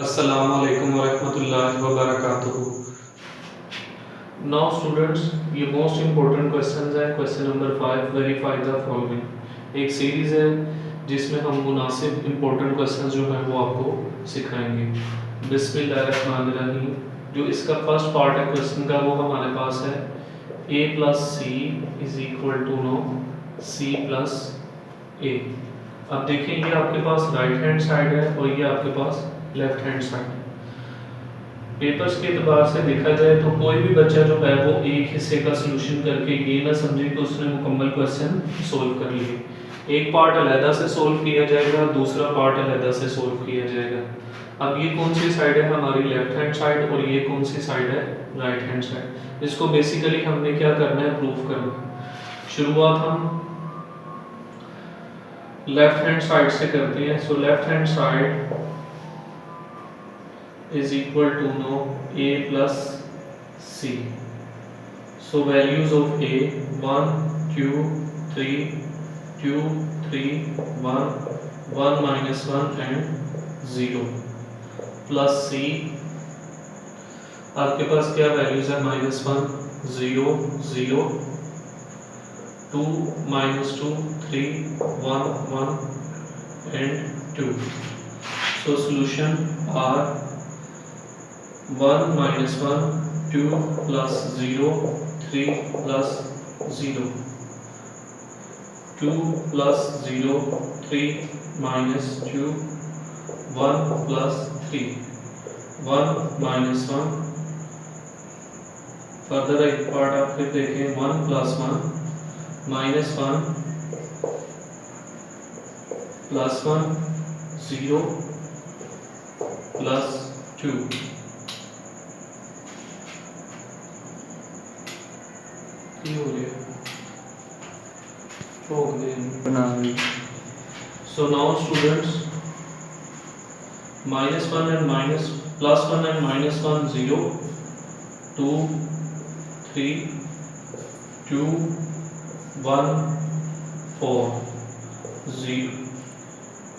अस्सलामु अलैकुम वरहमतुल्लाहि वबरकातुहू। नाउ स्टूडेंट्स, ये मोस्ट इम्पोर्टेंट क्वेश्चन है। Question number 5, verify the following. एक सीरीज है जिसमें हम मुनासिब इम्पोर्टेंट क्वेश्चन जो हैं वो आपको सिखाएंगे। बिस्मिल्लाहिर्रहमानिर्रहीम। जो इसका फर्स्ट पार्ट है क्वेश्चन का वो हमारे पास है a plus C is equal to no C plus A. अब देखिए ये आपके पास राइट हैंड साइड है और ये आपके पास लेफ्ट हैंड साइड है। पेपर्स के एतबार से देखा जाए तो कोई भी बच्चा जो है वो एक हिस्से का सोल्यूशन करके ये ना समझे कि उसने मुकम्मल क्वेश्चन सोल्व कर लिए। एक पार्ट अलहदा से सोल्व किया जाएगा, दूसरा पार्ट अलहदा से सोल्व किया जाएगा। अब ये कौन सी साइड है? हमारी लेफ्ट हैंड साइड, और ये कौन सी साइड है? Right hand side. इसको बेसिकली हमने क्या करना है? प्रूफ करना है। शुरुआत हम लेफ्ट हैंड साइड से करते हैं। So left hand side is equal to know a plus c. So values of a 1 2 3 2 3 1 1 minus 1 and 0 plus c। आपके पास क्या वैल्यूज है? Minus 1 0 0 2 minus 2 3 1 1 and 2। So solution are 1 minus 1 2 plus 0 3 plus 0 2 plus 0 3 minus 2 1 plus 3 1 minus 1। Further एक part आप फिर देखें 1 plus 1 minus 1 plus 1 0 plus 2। So now students, minus 1 and minus plus 1 and minus 1 0 2 3 2 1 4 0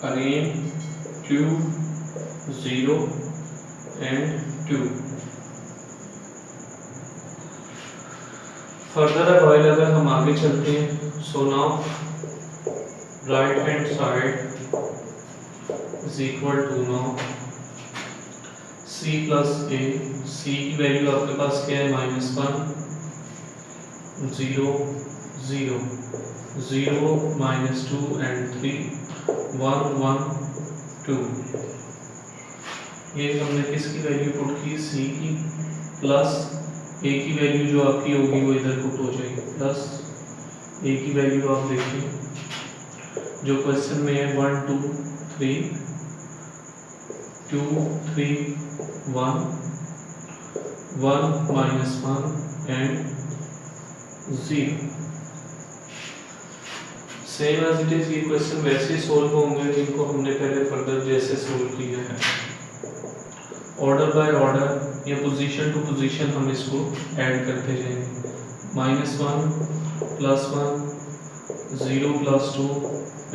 again 2 0 and 2। Further अब अगर हम आगे चलते हैं, so now right hand side is equal to now C plus A. C की वैल्यू आपके पास क्या है? Minus 1 0 0 0 minus 2 and 3 1 1 2। ये हमने किसकी वैल्यू पुट की? सी की, प्लस ए की वैल्यू जो आपकी होगी वो इधर पुट हो जाएगी, प्लस ए की वैल्यू आप देखिए जो क्वेश्चन में है 1 2 3 2 3 1 1 minus 1 and 0। Same as it is ये क्वेश्चन वैसे सोल्व होंगे जिनको हमने पहले फर्दर जैसे सोल्व किया है। ऑर्डर बाय ऑर्डर या पोजीशन टू पोजीशन हम इसको ऐड करते जाएंगे। Minus 1 plus 1 0 plus 2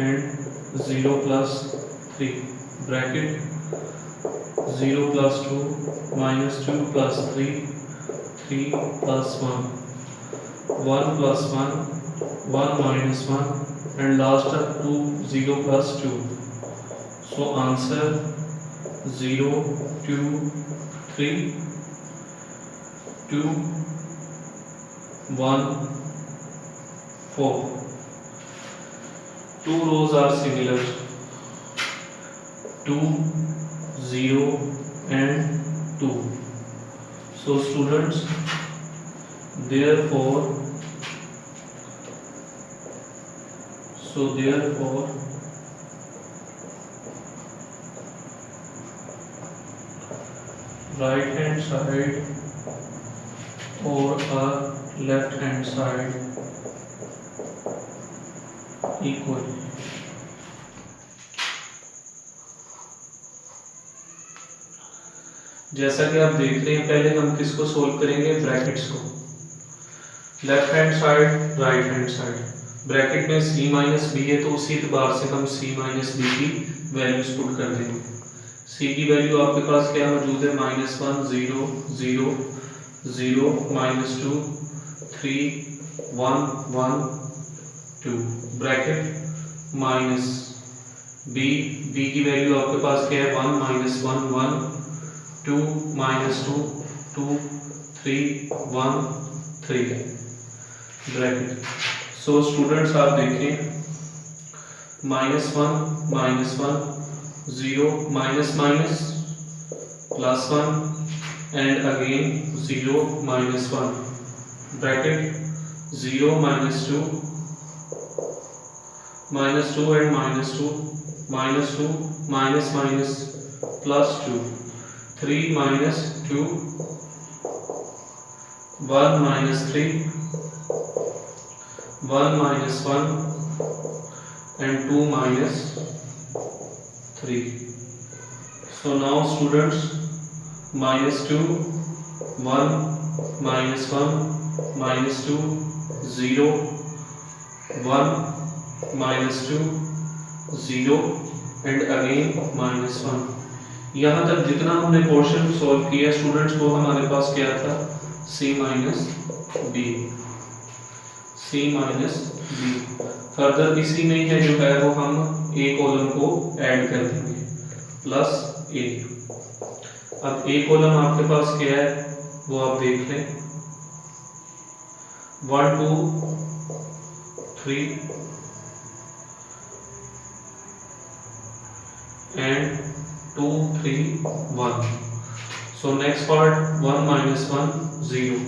and 0 plus 3 bracket 0 plus 2 minus 2 plus 3 3 plus 1 1 plus 1 1 minus 1 and last 2 0 plus 2। So answer 0 2 3 2 1 4। Two rows are similar, 2 0 and 2। So students, therefore right hand side or left hand side equal। जैसा कि आप देख रहे हैं, पहले हम किसको solve करेंगे? ब्रैकेट्स को। Left hand side, right hand side, bracket में c माइनस बी है तो उसी एतबार से हम c माइनस बी की वैल्यूज पुट कर देंगे। c की वैल्यू आपके पास क्या मौजूद है, -1 0 0 0 -2 3 1 1 2 ब्रैकेट माइनस b की वैल्यू आपके पास क्या है 1 -1 1 2 -2 2 3 1 3 ब्रैकेट। सो स्टूडेंट्स आप देखें -1 0 minus minus +1 and again 0 -1 bracket 0 -2 and -2 -2 minus minus +2 3 -2 1 -3 1 -1 and 2 -3. So now students -2 1 -1 -2 0 1 -2 0 and again -1। यहाँ तक जितना हमने क्वेश्चन सॉल्व किया स्टूडेंट्स वो हमारे पास क्या था, c माइनस बी। फर्दर इसी में है जो है वो हम a कॉलम को ऐड कर देंगे +a। अब a कॉलम आपके पास क्या है वो आप देख लें 1 2 3 and 2 3 1। So next part 1 -1 0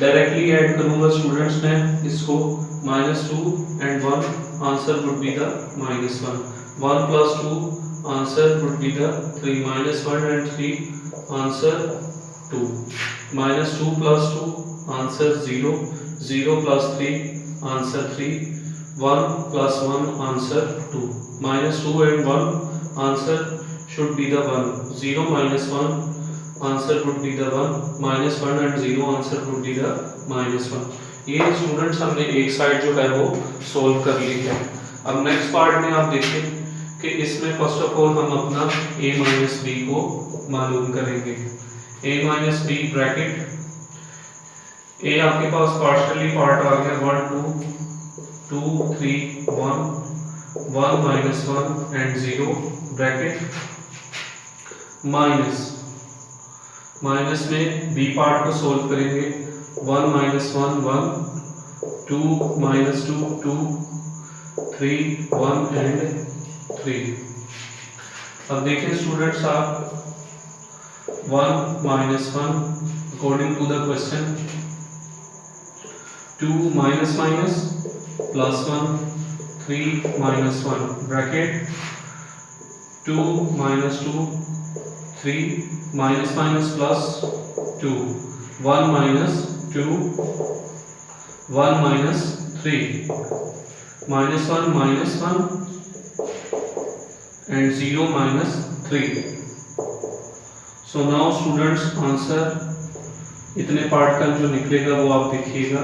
directly add करूंगा स्टूडेंट्स मैं इसको -2 and 1 answer would be the -1 1 + 2 answer would be the 3 -1 and 3 answer 2 -2 + 2 answer 0 0 + 3 answer 3 1 + 1 answer 2 -2 and 1 answer should be the 1 0 -1 answer would be the 1 -1 and 0 answer would be the -1। ये students हमने एक side जो है वो solve कर ली है। अब next part में आप देखें कि इसमें फर्स्ट ऑफ ऑल हम अपना a माइनस बी को मालूम करेंगे। a minus b bracket a आपके पास पार्शियली पार्ट आ गया 1 2 2 3 1 1 -1 and 0 ब्रैकेट माइनस में b पार्ट को सोल्व करेंगे 1 -1 1 2 -2 2 3 1 and 3। अब देखें स्टूडेंट्स आप 1 -1 according to the question 2 -1 +1 3 -1 bracket 2 -2 3 -+ 2 1 -2 1 -3 -1 -1 and 0 -3। So now students answer इतने पार्ट का जो निकलेगा वो आप देखिएगा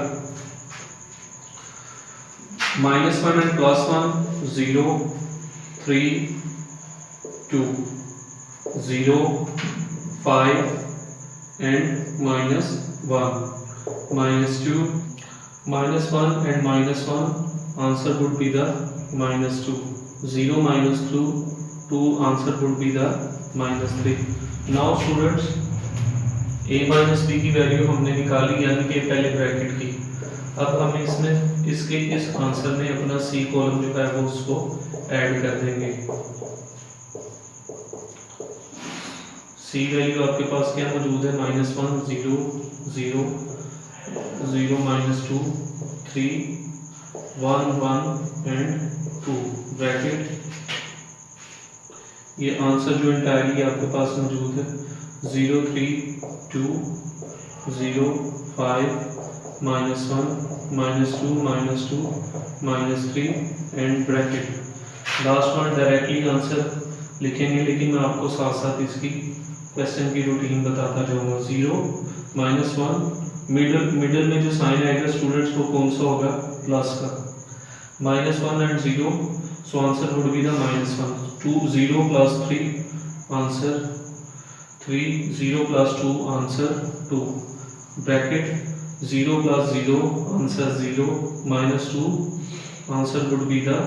-1 and +1 0 3 2 0 5 and -1 -2 -1 and -1 answer would be the -2 0 -2 2 answer would be the -3। now students a minus b की वैल्यू हमने निकाली यानी कि पहले ब्रैकेट की। अब हम इसमें इसके इस आंसर में अपना सी कॉलम जो है वो उसको ऐड कर देंगे। सी वैल्यू आपके पास क्या मौजूद है -1 0 0 0 -2 3 1 1 एंड 2 ब्रैकेट। ये आंसर जो इंटायरली आपके पास मौजूद है 0 3 2 0 5 -1 -2 -2 -3 and bracket. Last one directly answer लिखेंगे लेकिन मैं आपको साथ साथ इसकी क्वेश्चन की रूटीन बताता जाऊंगा। 0 -1 मिडल में जो साइन आएगा स्टूडेंट्स वो कौन सा होगा, प्लस का। -1 and 0, so answer would be the -1. 2 0 plus 3 answer 3, 0 plus 2 answer 2, bracket 0 plus 0 answer 0, minus 2 answer would be the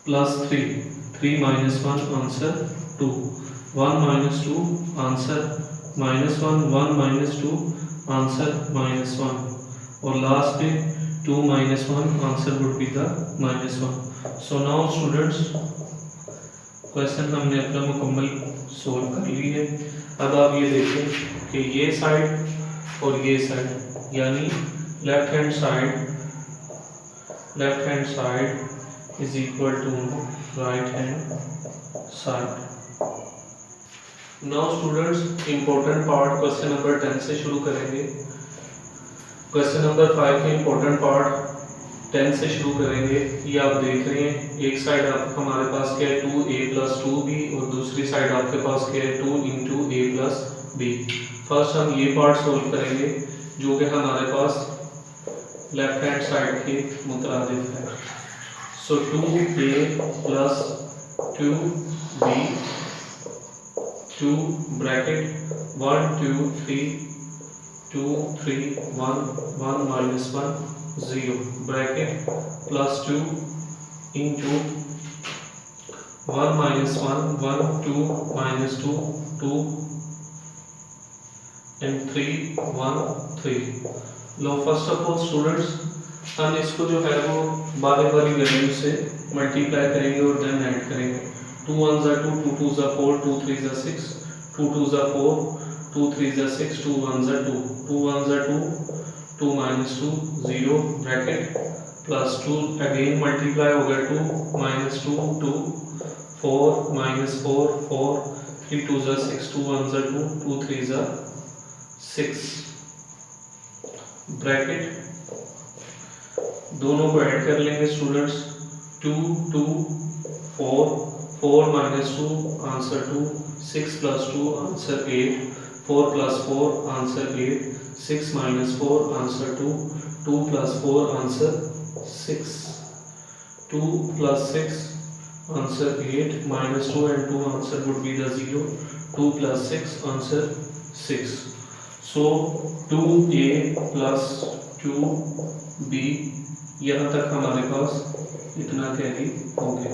plus 3, 3 minus 1 answer 2, 1 minus 2 answer -1, 1 minus 2 answer -1, और लास्ट में 2 minus 1 answer would be the -1. So now students question हमने अपना मुकम्मल solve कर ली है। अब आप ये देखें कि ये साइड और ये साइड यानी left hand side is equal to right hand side. Now students important part question number 10 से शुरू करेंगे। क्वेश्चन नंबर 5 के इम्पोर्टेंट पार्ट 10 से शुरू करेंगे। ये आप देख रहे हैं एक साइड आप हमारे पास क्या है 2a plus 2b और दूसरी साइड आपके पास क्या है 2 into a plus b। First हम ये पार्ट सोल्व करेंगे जो कि हमारे पास लेफ्ट हैंड साइड के मुताबिक है। So 2a plus 2b 2 bracket 1 2 3 2 3 1 1 minus 1 0 bracket plus 2 into 1 minus 1 1 2 minus 2 2 and 3 1 3। Low first of all students हम इसको जो है वो बारी बारी वैल्यू से मल्टीप्लाई करेंगे और देन ऐड करेंगे। 2 1 2 2 2 4 2 3 6 2 2 4 2 3 6 2 1 2 2 1 2 2 minus 2 0 bracket plus 2 again multiply हो गया 2 minus 2 2 4 minus 4 4 3 2 6 2 1 2 2 3 6 ब्रैकेट दोनों को ऐड कर लेंगे students. 2 2 4 4 minus 2 answer 2 6 plus 2 answer 8 4 plus 4 answer 8 6 minus 4 answer 2 2 plus 4 answer 6 2 plus 6 answer 8 minus 2 and 2 answer would be the 0 2 plus 6 answer 6। So 2a plus 2b यहाँ तक हमारे पास इतना कैरी हो गया।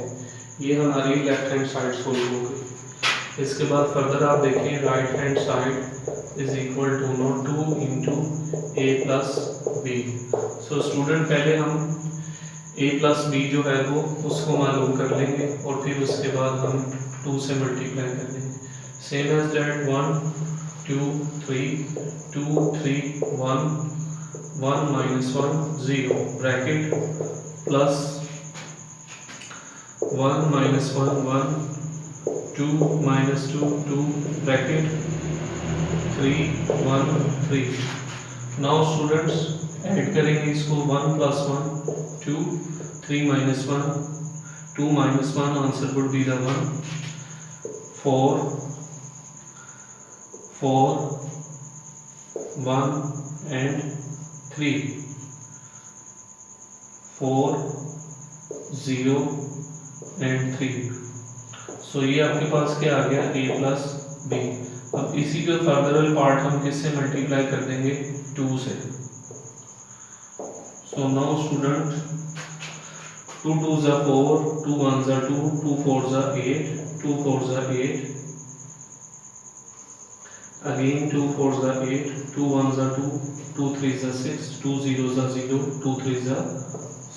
ये हमारी लेफ्ट हैंड साइड सोल्व हो गई। इसके बाद फर्दर आप देखें right hand side is equal to no 2 into a plus b. So student पहले हम a प्लस बी जो है वो उसको मालूम कर लेंगे और फिर उसके बाद हम 2 से मल्टीप्लाई कर लेंगे। Same as that 1 2 3 2 3 1 1 minus 1 0 bracket plus 1 minus 1 1 2 minus 2 2 bracket 3 1 3। now students add करेंगे इसको 1 plus 1 2 3 minus 1 2 minus 1 answer would be the 1 4 4 1 and 3 4 0 and 3। सो ये आपके पास क्या आ गया a प्लस बी। अब इसी के फर्दर पार्ट हम किससे मल्टीप्लाई कर देंगे 2 से। सो now student 2 2 4 2 1 2 2 4 8 2 4 8 again 2 4 8 2 1 2 2 3 6 2 0 0 2 3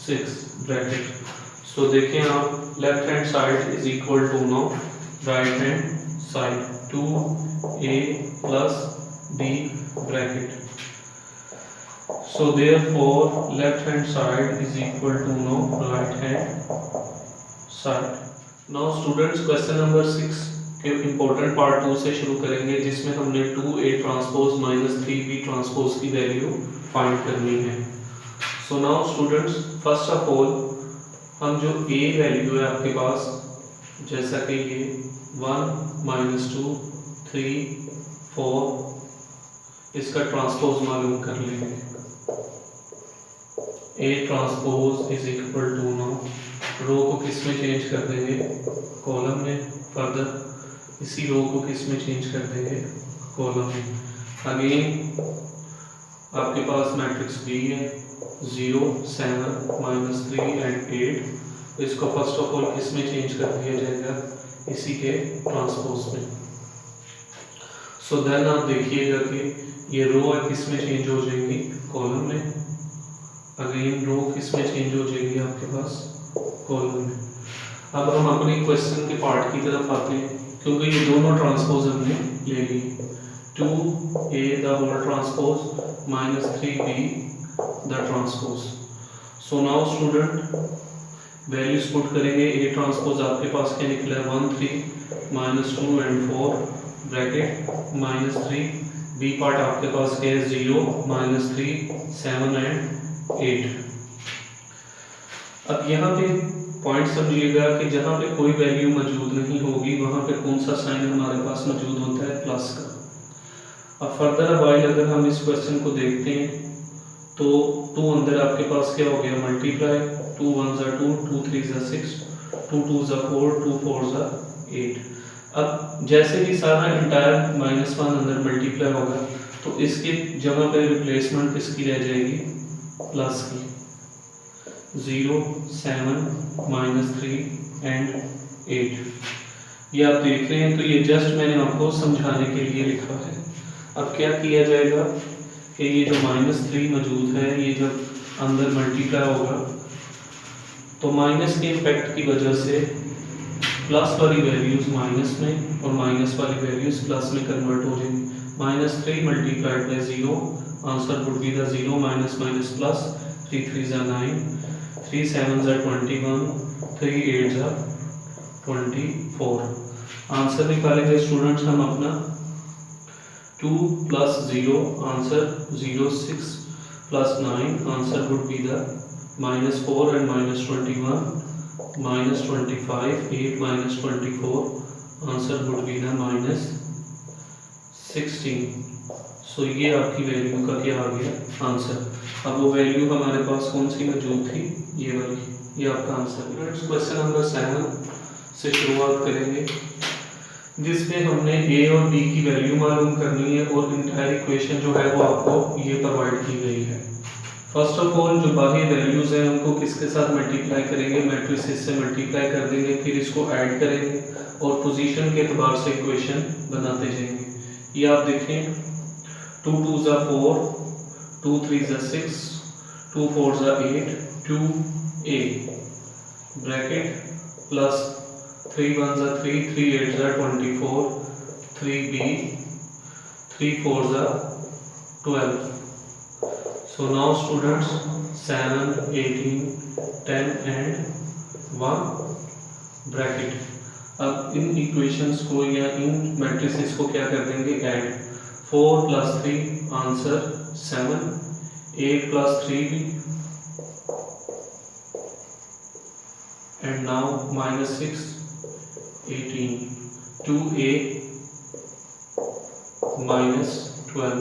6 bracket. So देखें आप left hand side is equal to no right hand side 2a plus b bracket। so therefore left hand side is equal to no right hand side। now students question number 6 के important part 2 से शुरू करेंगे जिसमें हमने 2a transpose minus 3b transpose की value find करनी है। So now students first of all हम जो a वैल्यू है आपके पास जैसा कि ये 1 minus 2 3 4 इसका ट्रांसपोज मालूम कर लेंगे। A transpose is equal to no, row को किस में चेंज कर देंगे, कॉलम में। फर्दर इसी रो को किस में चेंज कर देंगे, कॉलम में। अगेन आपके पास मैट्रिक्स बी है 0 7 -3 एंड 8, तो इसको फर्स्ट ऑफ ऑल किस में चेंज कर दिया जाएगा, इसी के ट्रांसपोज में। सो देन आप देखिएगा कि ये रो किस में चेंज हो जाएगी, कॉलम में। अगेन रो किस में चेंज हो जाएगी आपके पास, कॉलम में। अब हम अपने क्वेश्चन के पार्ट की तरफ आते हैं, क्योंकि ये दोनों ट्रांसपोज हमने ले ली। 2a the whole transpose -3b the transpose. So now student values put करेंगे। a ट्रांसपोज आपके पास क्या निकला है, 1 3 -2 एंड 4 ब्रैकेट -3। b पार्ट आपके पास क्या है, 0 -3 7 एंड 8। अब यहाँ पे पॉइंट समझिएगा कि जहाँ पे कोई वैल्यू मौजूद नहीं होगी वहाँ पे कौन सा साइन हमारे पास मौजूद होता है, प्लस का। अब फर्दर वाइल अगर हम इस क्वेश्चन को देखते हैं तो 2 अंदर आपके पास क्या हो गया, मल्टीप्लाई। 2 1 ज़ा 2, 2 3 ज़ा 6, 2 2 ज़ा 4, 2 4 ज़ा 8। अब जैसे ही सारा इंटायर -1 अंदर मल्टीप्लाई होगा तो इसके जगह पे रिप्लेसमेंट किसकी रह जाएगी, प्लस की। 0 7 -3 एंड 8 ये आप देख रहे हैं। तो ये जस्ट मैंने आपको समझाने के लिए लिखा है। अब क्या किया जाएगा कि ये जो -3 मौजूद है, ये जब अंदर मल्टीप्लाई होगा तो माइनस के इफेक्ट की वजह से प्लस वाली वैल्यूज माइनस में और माइनस वाली वैल्यूज प्लस में कन्वर्ट हो जाएंगी। -3 multiplied by 0, answer would be the 0 minus minus plus. 3 3 ज़ा 9, 3 7 ज़ा 21, 3 8 ज़ा 24। आंसर निकालेंगे स्टूडेंट्स हम अपना। 2 + 0 answer 0 6 + 9 answer would be the -4 and -21 -25। 8 -24 answer would be the -16। सो ये आपकी वैल्यू का क्या आ गया, आंसर। अब वो वैल्यू हमारे पास कौन सी मौजूद थी, ये वाली, ये आपका आंसर। क्वेश्चन नंबर 7 से शुरुआत करेंगे, जिसमें हमने a और b की वैल्यू मालूम करनी है और इंटायर इक्वेशन जो है वो आपको ये प्रोवाइड की गई है। फर्स्ट ऑफ ऑल जो बाकी वैल्यूज हैं उनको किसके साथ मल्टीप्लाई करेंगे, मैट्रिसेस से मल्टीप्लाई कर देंगे, फिर इसको ऐड करेंगे और पोजीशन के एतबार से इक्वेशन बनाते जाएंगे। ये आप देखें, 2 2 ज़ा 4, 2 3 ज़ा 6, 2 4 ज़ा 8, 2a ब्रैकेट प्लस 3 1 ज़ा 3, 3 8 ज़ा 24, 3b, 3 4 ज़ा 12। So now students 7 18 10 and 1 bracket. अब इन इक्वेशंस को या इन मैट्रिसेस को क्या कर देंगे, add. 4 + 3 answer 7, 8 + 3b and now -6 18, 2a -12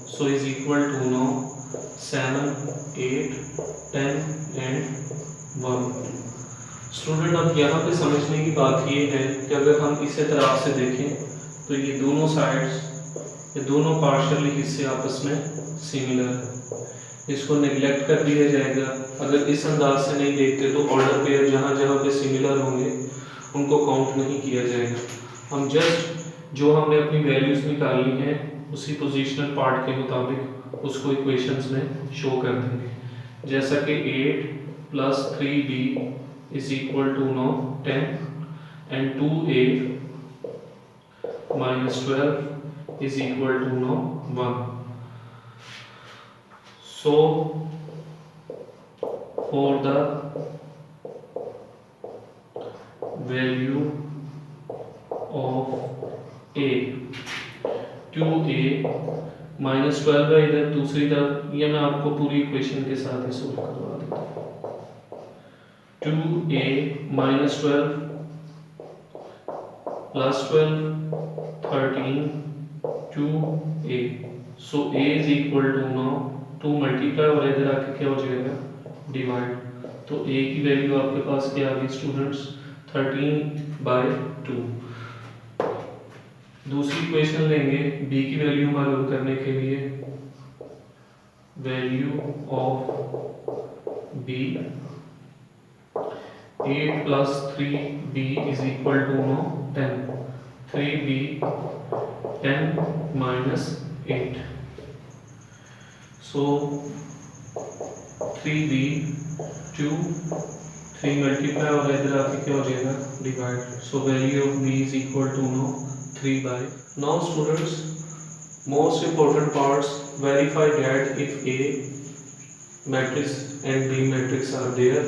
so is equal to now 7 8 10 and 1। Student अब यहाँ पे समझने की बात ये है कि अगर हम इस तरफ से देखें तो ये दोनों साइड्स, ये दोनों पार्शियली हिस्से आपस में सिमिलर है, इसको नेग्लेक्ट कर दिया जाएगा। अगर इस अंदाज से नहीं देखते तो ऑर्डर पेयर जहाँ जहाँ पे सिमिलर होंगे उनको काउंट नहीं किया जाएगा। हम जस्ट जो हमने अपनी वैल्यूज निकालनी है उसी पोजीशनल पार्ट के मुताबिक उसको इक्वेशंस में शो कर देंगे। जैसा कि 8 + 3b is equal to now 10 and 2a -12 is equal to now 1। So for the value of a, 2a -12 है इधर दूसरी तरफ, ये मैं आपको पूरी इक्वेशन के साथ ही सोल्व करवा देता हूँ। 2a -12 + 12 13 2a। So a is equal to now 2 multiply और इधर आके क्या हो जाएगा डिवाइड, तो a की वैल्यू आपके पास क्या आ गई स्टूडेंट्स 13/2। दूसरी इक्वेशन लेंगे b की वैल्यू मालूम करने के लिए, value of b 8 plus 3b is equal to 10, 3b 10 minus 8, so 3b 2 3 multiply और इधर आके क्या हो जाएगा divide, so value of b is equal to 3/। Now students, most important parts, verify that if A matrix and B matrix are there.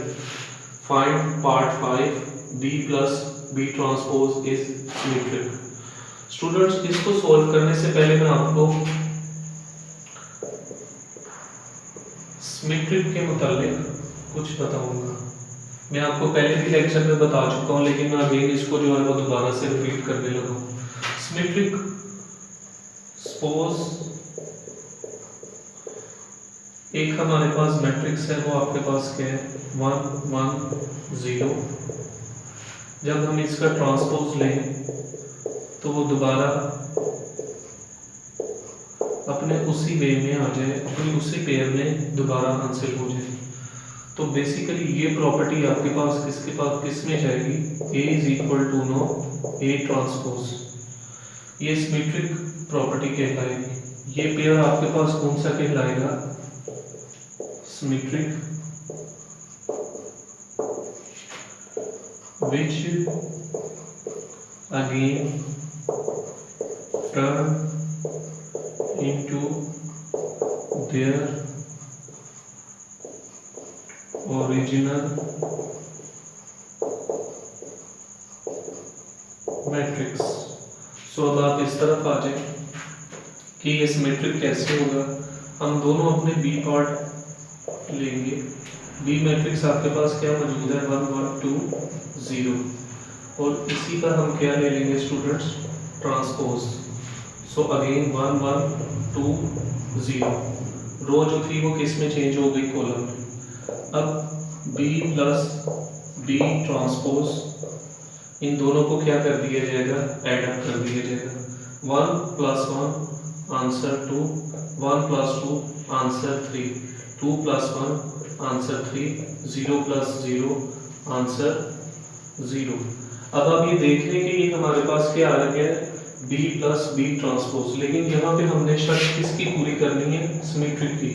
Find part 5, B plus B transpose is symmetric. Students, इसको solve करने से पहले मैं आपको symmetric के मुताबिक कुछ बताऊंगा। मैं आपको पहले भी लेक्चर में बता चुका हूँ, लेकिन मैं अगेन इसको जो है वो दोबारा से रिपीट करने लगा हूँ। सिमेट्रिक, सपोज एक हमारे पास मैट्रिक्स है, वो आपके पास क्या है 1 1 0। जब हम इसका ट्रांसपोज लें तो वो दोबारा अपने उसी वे में आ जाए, अपनी उसी पेयर में दोबारा हासिल हो जाए। तो बेसिकली ये प्रॉपर्टी आपके पास किस में जाएगी, A is equal to A transpose, ये सिमेट्रिक प्रॉपर्टी कहलाएगी। ये पेयर आपके पास कौन सा कहलाएगा, symmetric, which again turn into their original matrix. So अब आप इस तरफ आ जाए कि ये सिमेट्रिक कैसे होगा। हम दोनों अपने बी पार्ट लेंगे। बी मैट्रिक्स आपके पास क्या मौजूद है 1 1 2 0, और इसी पर हम क्या ले लेंगे स्टूडेंट्स, ट्रांसपोज। सो अगेन 1 1 2 0, रो जो थी वो किस में चेंज हो गई, कॉलम में। अब b प्लस बी ट्रांसपोज, इन दोनों को क्या कर दिया जाएगा, ऐड अप कर दिया जाएगा। 1 plus 1 answer 2, 1 plus 2 answer 3, 2 plus 1 answer 3, 0 plus 0 answer 0। अब आप ये देख लें कि ये हमारे पास क्या आ गया है, b प्लस बी ट्रांसपोज, लेकिन यहाँ पे हमने शर्त किसकी पूरी करनी है, सिमेट्रिक की।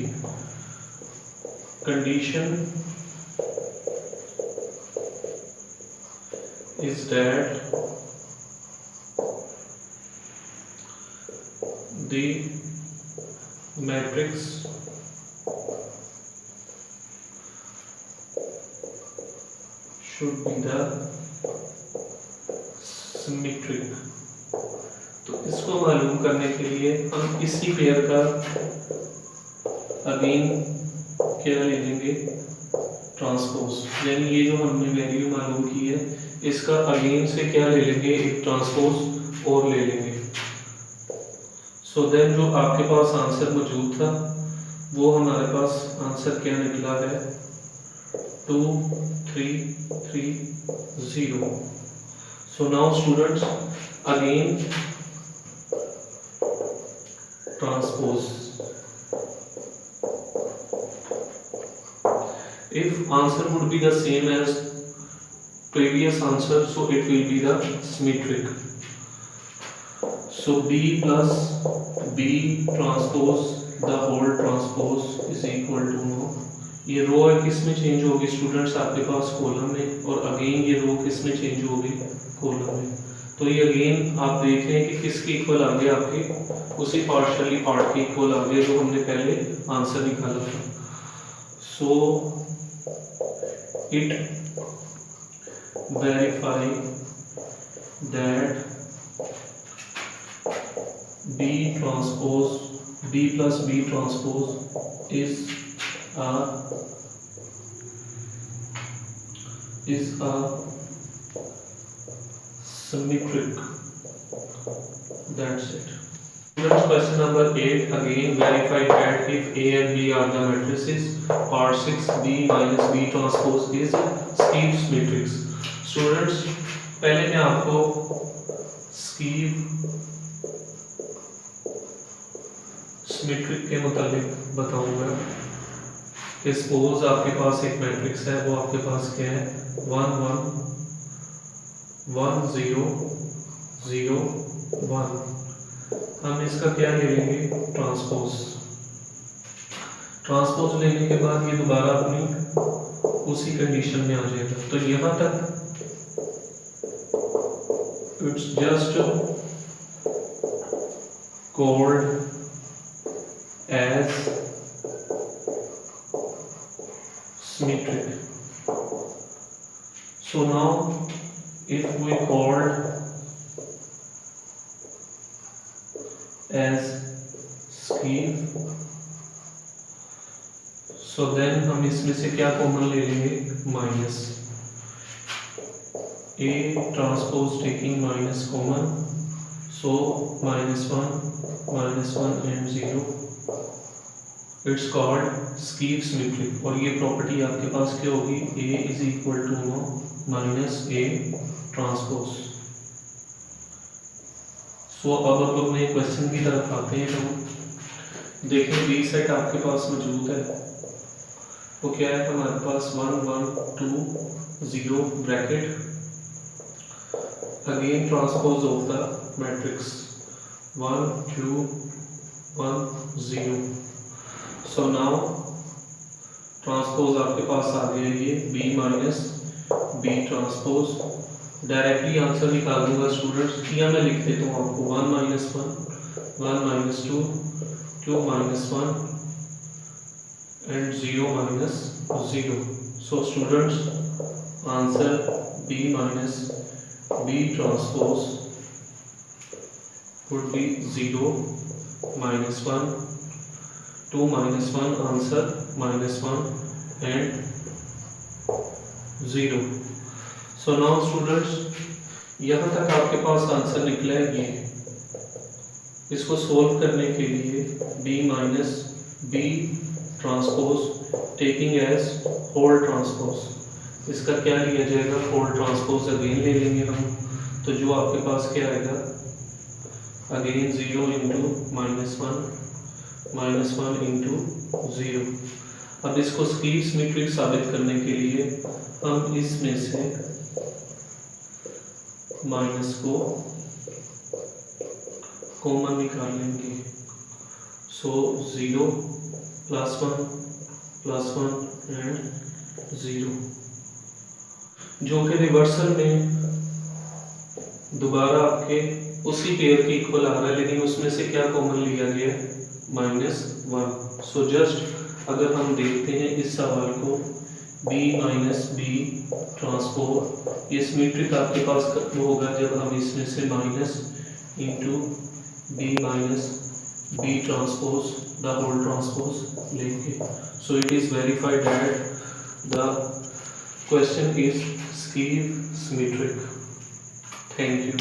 Condition is that the matrix should be the symmetric। तो इसको मालूम करने के लिए हम इसी पेयर का अगेन क्या ले लेंगे, ट्रांसपोज, यानी ये जो हमने वैल्यू मालूम की है इसका अगेन से क्या ले लेंगे, एक ट्रांसपोज और ले लेंगे। सो देन जो आपके पास आंसर मौजूद था वो हमारे पास आंसर क्या निकला है, 2 3 3 0। So now students again transpose, if answer would be the same as previous answer, so it will be the symmetric। so b plus b transpose the whole transpose is equal to no, ये रो है किस में change होगी students, आपके पास column में, और again ये रो किस में चेंज होगी, कॉलम में। तो ये अगेन आप देख रहे हैं कि किसके इक्वल आ गया, आपके उसी पार्शियली पार्ट के इक्वल आ गया जो हमने पहले आंसर निकाला था। सो it verify that B transpose, B plus B transpose is a symmetric। That's it। Students, question number 8 again verify that if A and B are the matrices, part 6 B minus B transpose is Skee's matrix. Students, पहले मैं आपको Skee's metric के मुताबिक बताऊंगा कि suppose आपके पास एक matrix है, वो आपके पास क्या है 1 1 1 0 0 1। हम इसका क्या ले लेंगे ट्रांसपोज। ट्रांसपोज लेने के बाद ये दोबारा अपनी उसी कंडीशन में आ जाएगा। तो यहाँ तक it's just called as symmetric. So now if we called as scheme, so then हम इसमें से क्या कॉमन ले लेंगे minus A transpose taking minus common, so -1 and 0, it's called skew symmetric. और ये प्रॉपर्टी आपके पास क्या होगी A is equal to minus A transpose. So अब अपने क्वेश्चन की तरफ आते हैं। हम देखें बी सेट आपके पास मौजूद है, वो क्या है हमारे पास 1 1 2 0 bracket again transpose of the matrix 1 2 1 0। So now transpose आपके पास आ गया ये B minus B transpose. Directly answer निकाल दूंगा स्टूडेंट्स, या मैं लिख देता हूँ आपको 1 minus 1 minus 2 2 minus 1 and 0 minus 0। So students answer B minus B transpose would be 0 minus 1 2 minus 1 answer -1 and 0। so now students यहाँ तक आपके पास आंसर निकला है ये। इसको सोल्व करने के लिए B minus B transpose taking as whole transpose, इसका क्या लिया जाएगा होल ट्रांसपोज अगेन ले लेंगे हम। तो जो आपके पास क्या आएगा अगेन 0 इंटू -1 इंटू 0। अब इसको स्कीव सिमेट्रिक साबित करने के लिए हम इसमें से माइनस को कॉमन निकाल लेंगे। सो 0 +1 एंड 0, जो कि रिवर्सल में दोबारा आपके उसी पेयर के इक्वल आ रहा है, लेकिन उसमें से क्या कॉमन लिया गया -1। सो जस्ट अगर हम देखते हैं इस सवाल को B माइनस B ट्रांसपोज, ये सिमेट्रिक आपके पास वो होगा जब हम इसमें से minus into B minus B transpose the whole transpose लेंगे। So it is verified that the question is skew symmetric. Thank you.